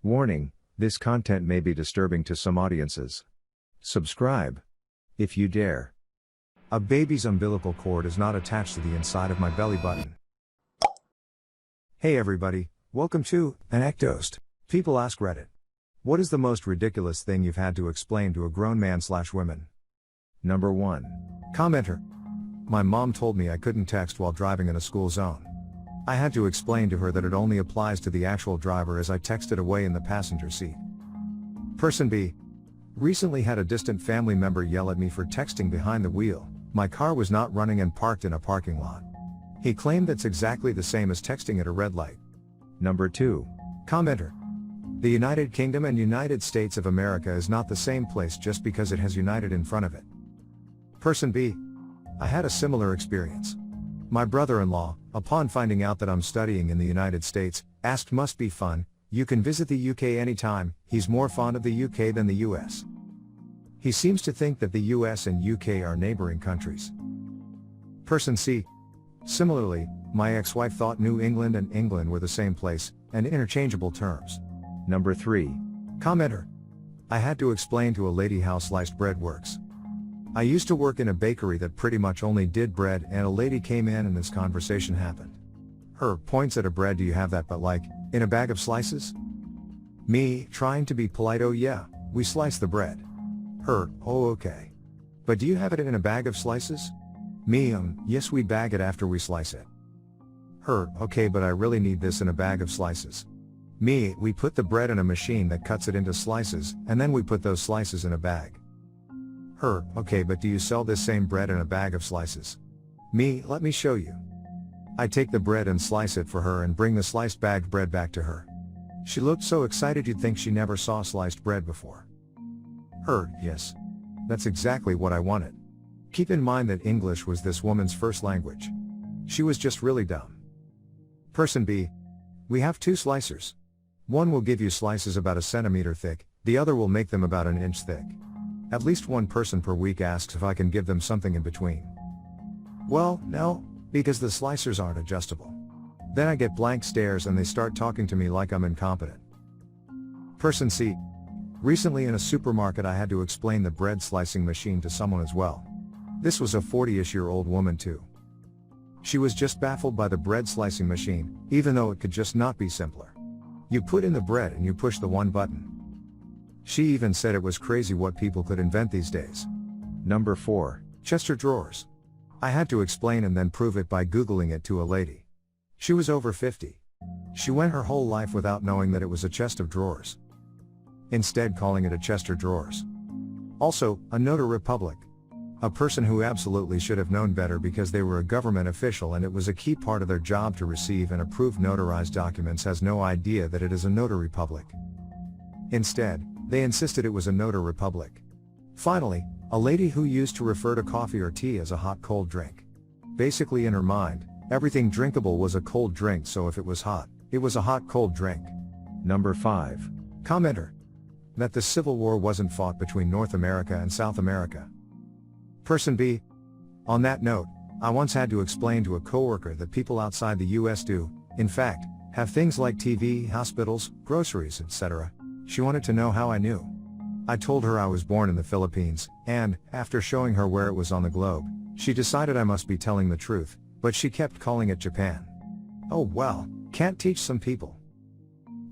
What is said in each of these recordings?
Warning, this content may be disturbing to some audiences. Subscribe, if you dare. A baby's umbilical cord is not attached to the inside of my belly button. Hey everybody, welcome to ANECDOSED. People ask Reddit. What is the most ridiculous thing you've had to explain to a grown man/woman? Number 1. Commenter. My mom told me I couldn't text while driving in a school zone. I had to explain to her that it only applies to the actual driver as I texted away in the passenger seat. Person B. Recently had a distant family member yell at me for texting behind the wheel. My car was not running and parked in a parking lot. He claimed that's exactly the same as texting at a red light. Number 2. Commenter. The United Kingdom and United States of America is not the same place just because it has United in front of it. Person B. I had a similar experience. My brother-in-law, upon finding out that I'm studying in the United States, asked must be fun, you can visit the UK anytime. He's more fond of the UK than the US. He seems to think that the US and UK are neighboring countries. Person C. Similarly, my ex-wife thought New England and England were the same place, and interchangeable terms. Number 3. Commenter. I had to explain to a lady how sliced bread works. I used to work in a bakery that pretty much only did bread, and a lady came in and this conversation happened. Her points at a bread, do you have that but like, in a bag of slices? Me, trying to be polite, oh yeah, we slice the bread. Her, oh okay. But do you have it in a bag of slices? Me, yes we bag it after we slice it. Her, okay but I really need this in a bag of slices. Me, we put the bread in a machine that cuts it into slices, and then we put those slices in a bag. Her, okay but do you sell this same bread in a bag of slices? Me, let me show you. I take the bread and slice it for her and bring the sliced bagged bread back to her. She looked so excited you'd think she never saw sliced bread before. Her, yes. That's exactly what I wanted. Keep in mind that English was this woman's first language. She was just really dumb. Person B. We have 2 slicers. One will give you slices about a centimeter thick, the other will make them about an inch thick. At least one person per week asks if I can give them something in between. Well, no, because the slicers aren't adjustable. Then I get blank stares and they start talking to me like I'm incompetent. Person C. Recently in a supermarket I had to explain the bread slicing machine to someone as well. This was a 40-ish-year-old woman too. She was just baffled by the bread slicing machine, even though it could just not be simpler. You put in the bread and you push the one button. She even said it was crazy what people could invent these days. Number 4. Chester drawers. I had to explain and then prove it by Googling it to a lady. She was over 50. She went her whole life without knowing that it was a chest of drawers. Instead calling it a Chester drawers. Also, a notary republic. A person who absolutely should have known better because they were a government official and it was a key part of their job to receive and approve notarized documents has no idea that it is a notary public. Instead, they insisted it was a notary republic. Finally, a lady who used to refer to coffee or tea as a hot-cold drink. Basically in her mind, everything drinkable was a cold drink, so if it was hot, it was a hot-cold drink. Number 5. Commenter. That the Civil War wasn't fought between North America and South America. Person B. On that note, I once had to explain to a coworker that people outside the US do, in fact, have things like TV, hospitals, groceries, etc. She wanted to know how I knew. I told her I was born in the Philippines, and, after showing her where it was on the globe, she decided I must be telling the truth, but she kept calling it Japan. Oh well, can't teach some people.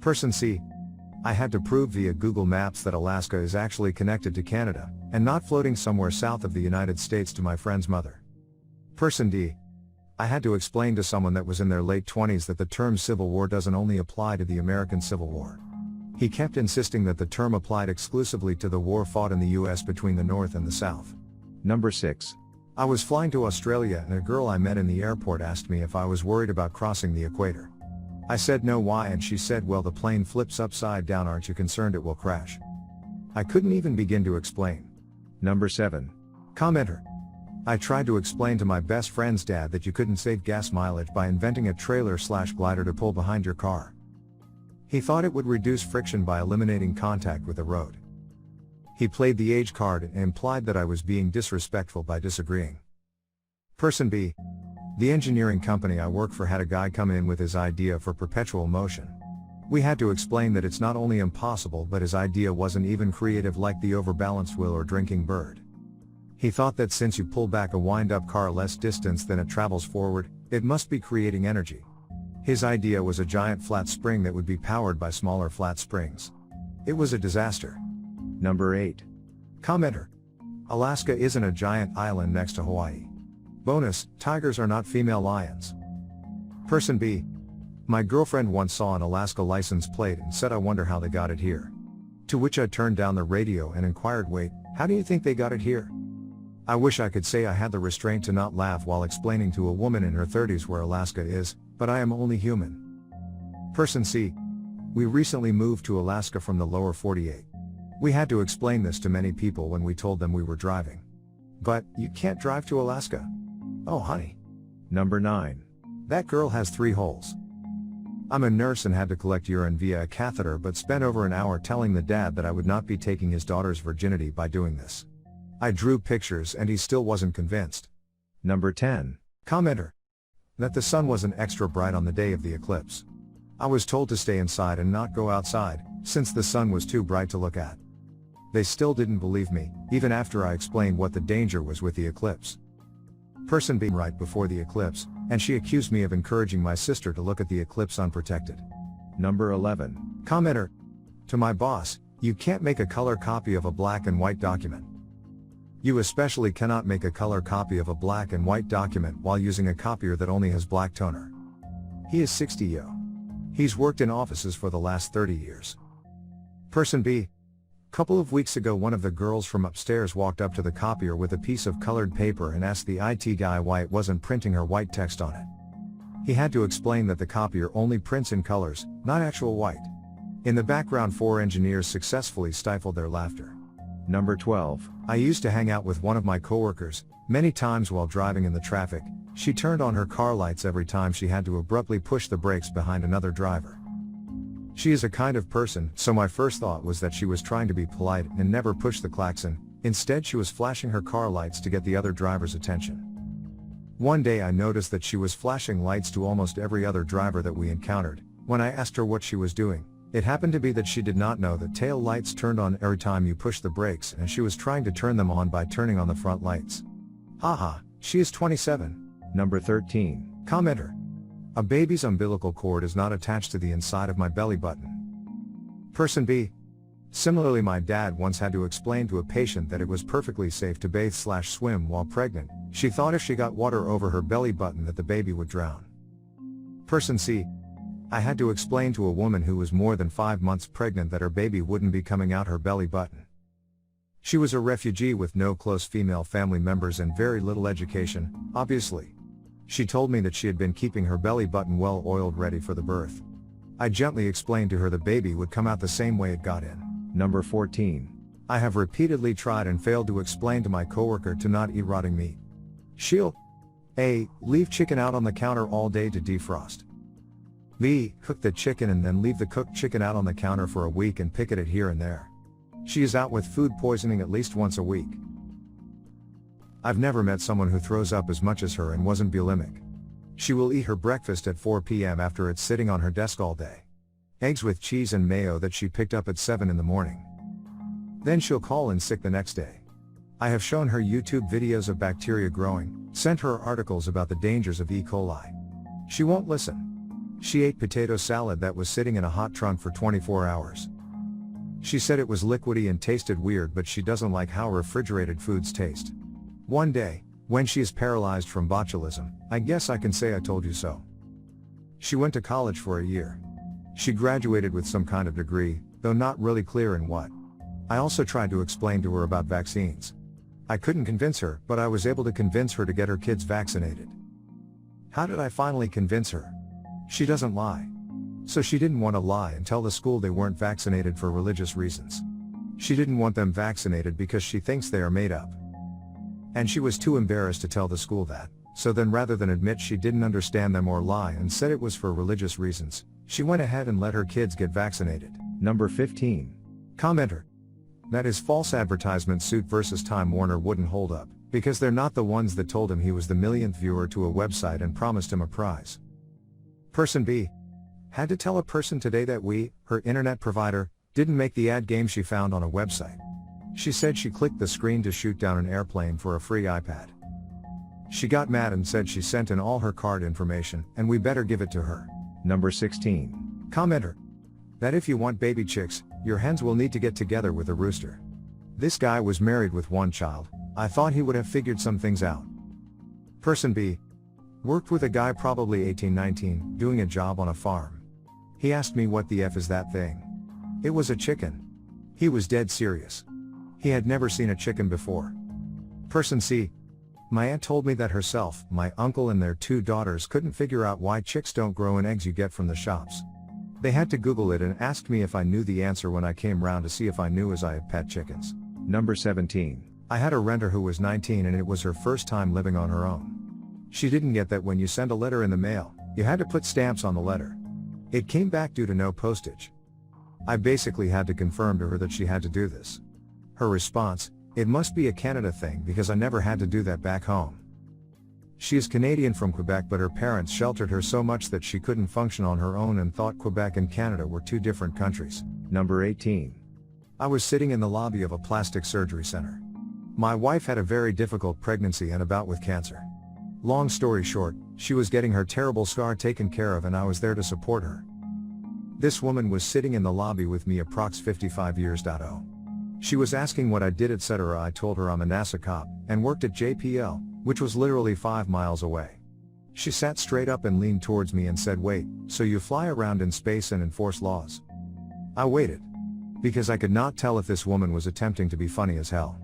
Person C. I had to prove via Google Maps that Alaska is actually connected to Canada, and not floating somewhere south of the United States to my friend's mother. Person D. I had to explain to someone that was in their late 20s that the term Civil War doesn't only apply to the American Civil War. He kept insisting that the term applied exclusively to the war fought in the US between the North and the South. Number 6. I was flying to Australia and a girl I met in the airport asked me if I was worried about crossing the equator. I said no, why, and she said, well, the plane flips upside down, aren't you concerned it will crash? I couldn't even begin to explain. Number 7. Commenter. I tried to explain to my best friend's dad that you couldn't save gas mileage by inventing a trailer/glider to pull behind your car. He thought it would reduce friction by eliminating contact with the road. He played the age card and implied that I was being disrespectful by disagreeing. Person B. The engineering company I work for had a guy come in with his idea for perpetual motion. We had to explain that it's not only impossible but his idea wasn't even creative like the overbalanced wheel or drinking bird. He thought that since you pull back a wind-up car less distance than it travels forward, it must be creating energy. His idea was a giant flat spring that would be powered by smaller flat springs. It was a disaster. Number 8. Commenter. Alaska isn't a giant island next to Hawaii. Bonus, tigers are not female lions. Person B. My girlfriend once saw an Alaska license plate and said I wonder how they got it here. To which I turned down the radio and inquired, wait, how do you think they got it here? I wish I could say I had the restraint to not laugh while explaining to a woman in her 30s where Alaska is, but I am only human. Person C. We recently moved to Alaska from the lower 48. We had to explain this to many people when we told them we were driving. But, you can't drive to Alaska. Oh honey. Number 9. That girl has 3 holes. I'm a nurse and had to collect urine via a catheter but spent over an hour telling the dad that I would not be taking his daughter's virginity by doing this. I drew pictures and he still wasn't convinced. Number 10. Commenter. That the sun wasn't extra bright on the day of the eclipse. I was told to stay inside and not go outside, since the sun was too bright to look at. They still didn't believe me, even after I explained what the danger was with the eclipse. Person B. Right before the eclipse, and she accused me of encouraging my sister to look at the eclipse unprotected. Number 11. Commenter. To my boss, you can't make a color copy of a black and white document. You especially cannot make a color copy of a black and white document while using a copier that only has black toner. He is 60 yo. He's worked in offices for the last 30 years. Person B. Couple of weeks ago one of the girls from upstairs walked up to the copier with a piece of colored paper and asked the IT guy why it wasn't printing her white text on it. He had to explain that the copier only prints in colors, not actual white. In the background 4 engineers successfully stifled their laughter. Number 12. I used to hang out with one of my coworkers, many times while driving in the traffic. She turned on her car lights every time she had to abruptly push the brakes behind another driver. She is a kind of person, so my first thought was that she was trying to be polite and never push the klaxon. Instead she was flashing her car lights to get the other driver's attention. One day I noticed that she was flashing lights to almost every other driver that we encountered. When I asked her what she was doing, it happened to be that she did not know that tail lights turned on every time you push the brakes and she was trying to turn them on by turning on the front lights. Haha, she is 27. Number 13. Commenter. A baby's umbilical cord is not attached to the inside of my belly button. Person B. Similarly, my dad once had to explain to a patient that it was perfectly safe to bathe/swim while pregnant. She thought if she got water over her belly button that the baby would drown. Person C. I had to explain to a woman who was more than 5 months pregnant that her baby wouldn't be coming out her belly button. She was a refugee with no close female family members and very little education, obviously. She told me that she had been keeping her belly button well oiled ready for the birth. I gently explained to her the baby would come out the same way it got in. Number 14. I have repeatedly tried and failed to explain to my coworker to not eat rotting meat. She'll A. Leave chicken out on the counter all day to defrost. B. Cook the chicken and then leave the cooked chicken out on the counter for a week and pick at it here and there. She is out with food poisoning at least once a week. I've never met someone who throws up as much as her and wasn't bulimic. She will eat her breakfast at 4 p.m. after it's sitting on her desk all day. Eggs with cheese and mayo that she picked up at 7 in the morning. Then she'll call in sick the next day. I have shown her YouTube videos of bacteria growing, sent her articles about the dangers of E. coli. She won't listen. She ate potato salad that was sitting in a hot trunk for 24 hours. She said it was liquidy and tasted weird, but she doesn't like how refrigerated foods taste. One day, when she is paralyzed from botulism, I guess I can say I told you so. She went to college for a year. She graduated with some kind of degree, though not really clear in what. I also tried to explain to her about vaccines. I couldn't convince her, but I was able to convince her to get her kids vaccinated. How did I finally convince her? She doesn't lie. So she didn't want to lie and tell the school they weren't vaccinated for religious reasons. She didn't want them vaccinated because she thinks they are made up. And she was too embarrassed to tell the school that, so then rather than admit she didn't understand them or lie and said it was for religious reasons, she went ahead and let her kids get vaccinated. Number 15. Commenter. That his false advertisement suit versus Time Warner wouldn't hold up, because they're not the ones that told him he was the millionth viewer to a website and promised him a prize. Person B. Had to tell a person today that her internet provider, didn't make the ad game she found on a website. She said she clicked the screen to shoot down an airplane for a free iPad. She got mad and said she sent in all her card information and we better give it to her. Number 16. Commenter. That if you want baby chicks, your hens will need to get together with a rooster. This guy was married with one child. I thought he would have figured some things out. Person B. Worked with a guy probably 18-19, doing a job on a farm. He asked me what the F is that thing. It was a chicken. He was dead serious. He had never seen a chicken before. Person C. My aunt told me that herself, my uncle and their 2 daughters couldn't figure out why chicks don't grow in eggs you get from the shops. They had to Google it and asked me if I knew the answer when I came round to see if I knew as I had pet chickens. Number 17. I had a renter who was 19 and it was her first time living on her own. She didn't get that when you send a letter in the mail, you had to put stamps on the letter. It came back due to no postage. I basically had to confirm to her that she had to do this. Her response, it must be a Canada thing because I never had to do that back home. She is Canadian from Quebec but her parents sheltered her so much that she couldn't function on her own and thought Quebec and Canada were 2 different countries. Number 18. I was sitting in the lobby of a plastic surgery center. My wife had a very difficult pregnancy and a bout with cancer. Long story short, she was getting her terrible scar taken care of and I was there to support her. This woman was sitting in the lobby with me approx 55 years. She was asking what I did etc. I told her I'm a NASA cop, and worked at JPL, which was literally 5 miles away. She sat straight up and leaned towards me and said, wait, so you fly around in space and enforce laws? I waited. Because I could not tell if this woman was attempting to be funny as hell.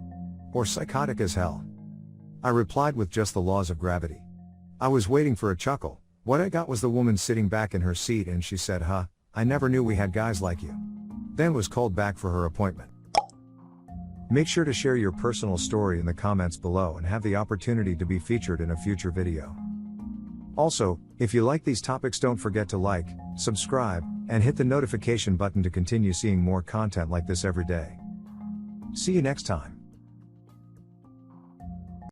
Or psychotic as hell. I replied with just the laws of gravity. I was waiting for a chuckle. What I got was the woman sitting back in her seat and she said, I never knew we had guys like you. Then was called back for her appointment. Make sure to share your personal story in the comments below and have the opportunity to be featured in a future video. Also, if you like these topics, don't forget to like, subscribe, and hit the notification button to continue seeing more content like this every day. See you next time.